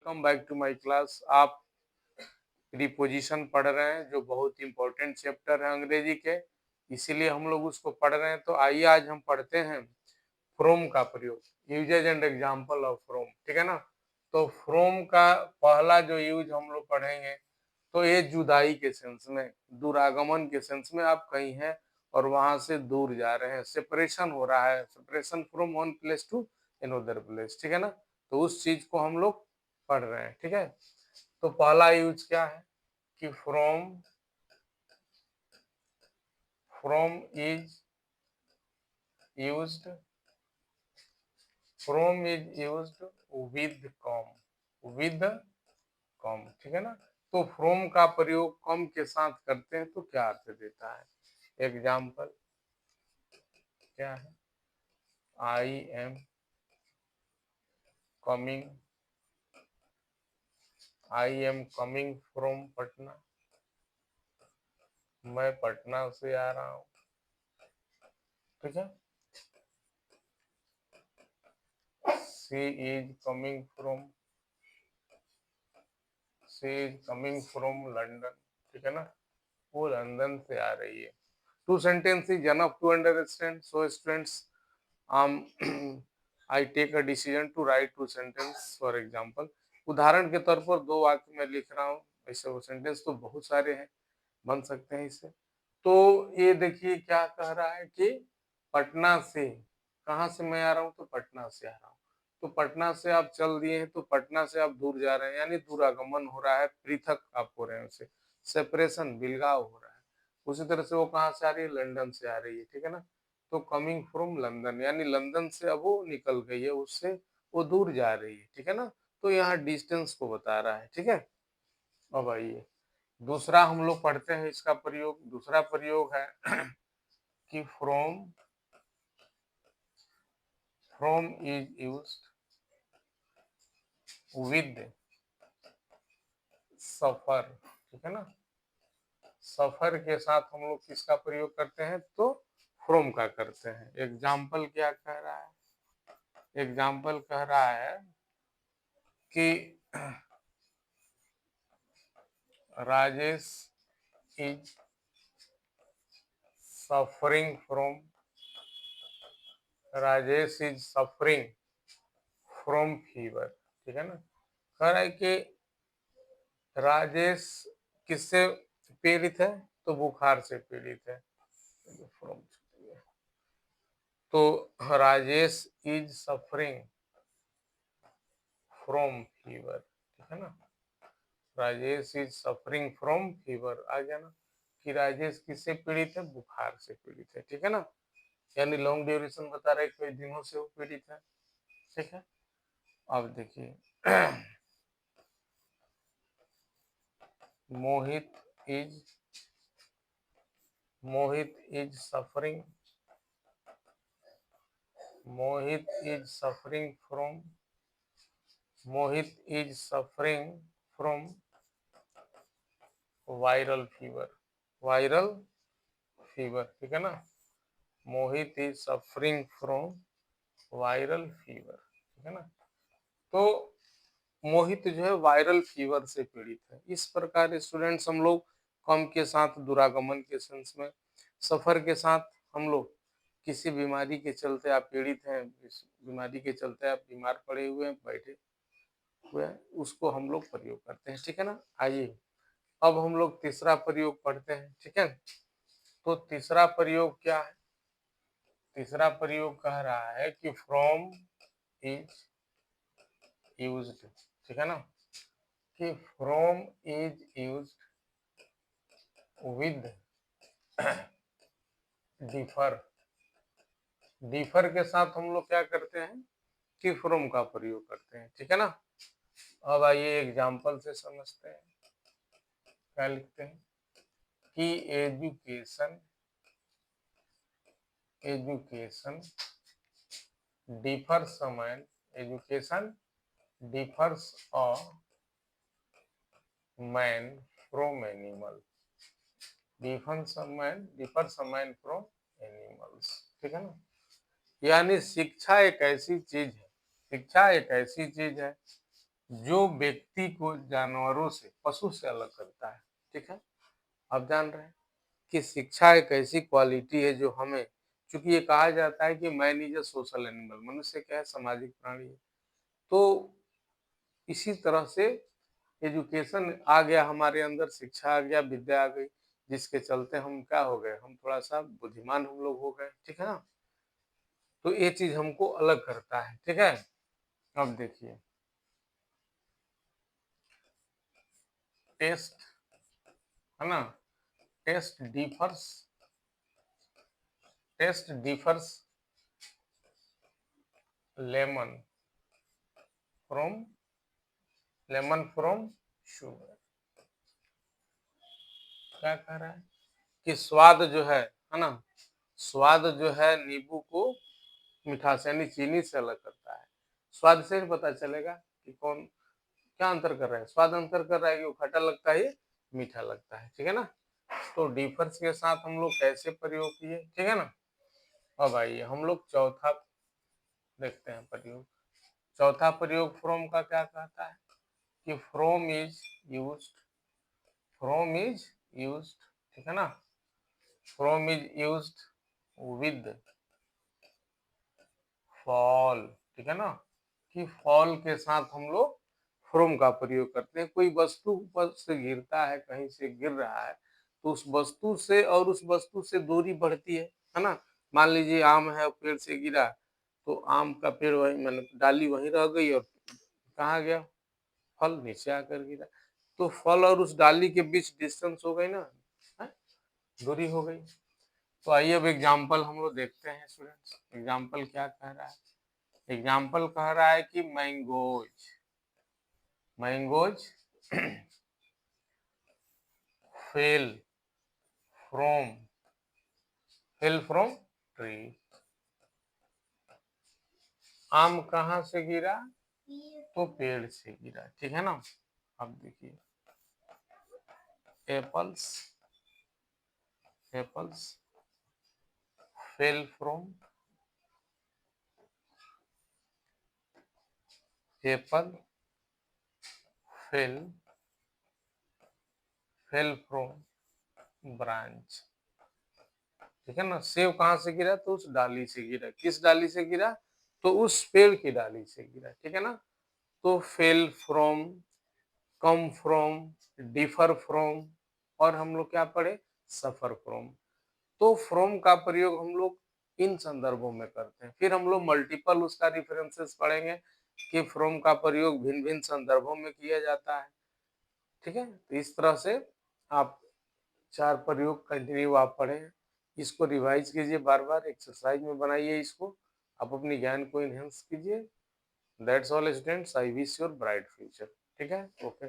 Welcome back to my class. आप preposition पढ़ रहे हैं जो बहुत इंपॉर्टेंट चैप्टर है अंग्रेजी के, इसीलिए हम लोग उसको पढ़ रहे हैं। तो आइए आज हम पढ़ते हैं फ्रॉम का प्रयोग, usages and example of from. ठीक है ना। तो फ्रॉम का पहला जो यूज हम लोग पढ़ेंगे, तो ये जुदाई के सेंस में, दुरागमन के सेंस में, आप कहीं हैं और वहां से दूर जा रहे हैं, सेपरेशन हो रहा है, separation from one place to another place. ठीक है ना। तो उस चीज को हम लोग पढ़ रहे हैं। ठीक है। तो पहला यूज क्या है कि from, from is used, from is used with com, with com. ठीक है ना। तो फ्रॉम का प्रयोग कॉम के साथ करते हैं तो क्या अर्थ देता है? एग्जाम्पल क्या है? I am coming, I am coming from Patna, मैं पटना से आ रहा हूँ। ठीक है। She is coming from, she is coming from London. ठीक है ना। वो लंदन से आ रही है। Two sentence is enough to understand. So students, I take a decision to write two sentence for example. उदाहरण के तौर पर दो वाक्य मैं लिख रहा हूँ। ऐसे वो सेंटेंस तो बहुत सारे हैं, बन सकते हैं इससे। तो ये देखिए क्या कह रहा है कि पटना से, कहाँ से मैं आ रहा हूँ? तो पटना से आ रहा हूँ। तो पटना से आप चल दिए हैं, तो पटना से आप दूर जा रहे हैं, यानी दूरागमन हो रहा है, पृथक आप हो रहे हैं उससे, सेपरेशन, बिलगाव हो रहा है। उसी तरह से वो कहाँ से आ रही है? लंदन से आ रही है। ठीक है ना। तो कमिंग फ्रॉम लंदन, यानी लंदन से अब वो निकल गई है, उससे वो दूर जा रही है। ठीक है ना। तो यहाँ डिस्टेंस को बता रहा है। ठीक है। अब आइए दूसरा हम लोग पढ़ते हैं इसका प्रयोग। दूसरा प्रयोग है कि from, from is used with suffer. ठीक है ना। सफर के साथ हम लोग किसका प्रयोग करते हैं? तो फ्रॉम का करते हैं। एग्जाम्पल क्या कह रहा है? एग्जाम्पल कह रहा है कि Rajesh is suffering from, Rajesh is suffering from fever. ठीक है ना। कह रहा है कि राजेश किससे पीड़ित है? तो बुखार से पीड़ित है। फ्रॉम, तो Rajesh is suffering from fever. ठीक है ना। Rajesh is suffering from fever, आ गया ना कि राजेश किससे पीड़ित है? बुखार से पीड़ित है। ठीक है ना। यानी लॉन्ग ड्यूरेशन बता रहा है, कई दिनों से वो पीड़ित है। ठीक है। अब देखिए Mohit is, Mohit is suffering, Mohit is suffering from, Mohit is suffering from viral fever, viral fever. ठीक है ना। Mohit is suffering from viral fever. ठीक है ना। तो मोहित जो है वायरल फीवर से पीड़ित है। इस प्रकार स्टूडेंट्स हम लोग कम के साथ दुरागमन के सेंस में, सफर के साथ हम लोग किसी बीमारी के चलते आप पीड़ित हैं, इस बीमारी के चलते आप बीमार पड़े हुए हैं, बैठे हुए हैं, उसको हम लोग प्रयोग करते हैं। ठीक है ना। आइए अब हम लोग तीसरा प्रयोग पढ़ते हैं। ठीक है। तो तीसरा प्रयोग क्या है? तीसरा प्रयोग कह रहा है कि फ्रॉम इज यूज्ड। ठीक है ना। कि from is used with differ. Differ के साथ हम लोग क्या करते हैं कि फ्रॉम का प्रयोग करते हैं। ठीक है ना। अब आइए एग्जाम्पल से समझते हैं। क्या लिखते हैं कि education, education differs a man, education differs a man from animal, differs a man, differs a man from animals. ठीक है ना। यानी शिक्षा एक ऐसी चीज है, शिक्षा एक ऐसी चीज है जो व्यक्ति को जानवरों से, पशु से अलग करता है। ठीक है, आप जान रहे हैं कि शिक्षा एक ऐसी क्वालिटी है जो हमें, चूंकि ये कहा जाता है कि man is a social animal, मनुष्य क्या है, सामाजिक प्राणी है। तो इसी तरह से एजुकेशन आ गया हमारे अंदर, शिक्षा आ गया, विद्या आ गई, जिसके चलते हम क्या हो गए, हम थोड़ा सा बुद्धिमान हम लोग हो गए। ठीक है ना, तो ये चीज हमको अलग करता है। ठीक है, अब देखिए टेस्ट, है ना, taste differs, taste differs lemon from, lemon from sugar. क्या कह रहा है कि स्वाद जो है ना, स्वाद जो है नींबू को मिठास यानी चीनी से अलग करता है। स्वाद से ही पता चलेगा कि कौन क्या अंतर कर रहा है। स्वाद अंतर कर रहा है कि वो खट्टा लगता है, मीठा लगता है। ठीक है ना, तो डिफर्स के साथ हम लोग कैसे प्रयोग किए। ठीक है ना, अब आइए हम लोग चौथा देखते हैं प्रयोग। चौथा प्रयोग फ्रॉम का क्या कहता है कि from is used, from is used, ठीक है ना, from is used with fall. ठीक है ना, कि फॉल के साथ हम लोग फ्रॉम का प्रयोग करते हैं। कोई वस्तु ऊपर से गिरता है, कहीं से गिर रहा है, तो उस वस्तु से और उस वस्तु से दूरी बढ़ती है ना। मान लीजिए आम है, पेड़ से गिरा, तो आम का पेड़ वही, मतलब डाली वहीं रह गई, और कहाँ गया, फल नीचे आकर गिरा। तो फल और उस डाली के बीच डिस्टेंस हो गई ना, है? दूरी हो गई। तो आइए अब एग्जाम्पल हम लोग देखते हैं स्टूडेंट्स, एग्जाम्पल क्या कह रहा है। एग्जाम्पल कह रहा है कि mangoes, mangoes fell from, fell from tree. आम कहाँ से गिरा, तो पेड़ से गिरा। ठीक है ना, अब देखिए apples, apples fell from, Apple fail, fell from branch. ठीक है ना, सेब कहाँ से गिरा, तो उस डाली से गिरा। किस डाली से गिरा, तो उस पेड़ की डाली से गिरा। ठीक है ना, तो fell from, come from, differ from, और हम लोग क्या पढ़े, सफर फ्रॉम। तो फ्रॉम का प्रयोग हम लोग इन संदर्भों में करते हैं। फिर हम लोग मल्टीपल उसका रेफरेंसेस पढ़ेंगे कि फ्रॉम का प्रयोग भिन्न भिन्न संदर्भों में किया जाता है। ठीक है, तो इस तरह से आप चार प्रयोग कंटिन्यू आप पढ़ें, इसको रिवाइज कीजिए, बार बार एक्सरसाइज में बनाइए इसको, आप अपनी ज्ञान को इनहेंस कीजिए। That's all students, I wish your bright future. ठीक है, ओके।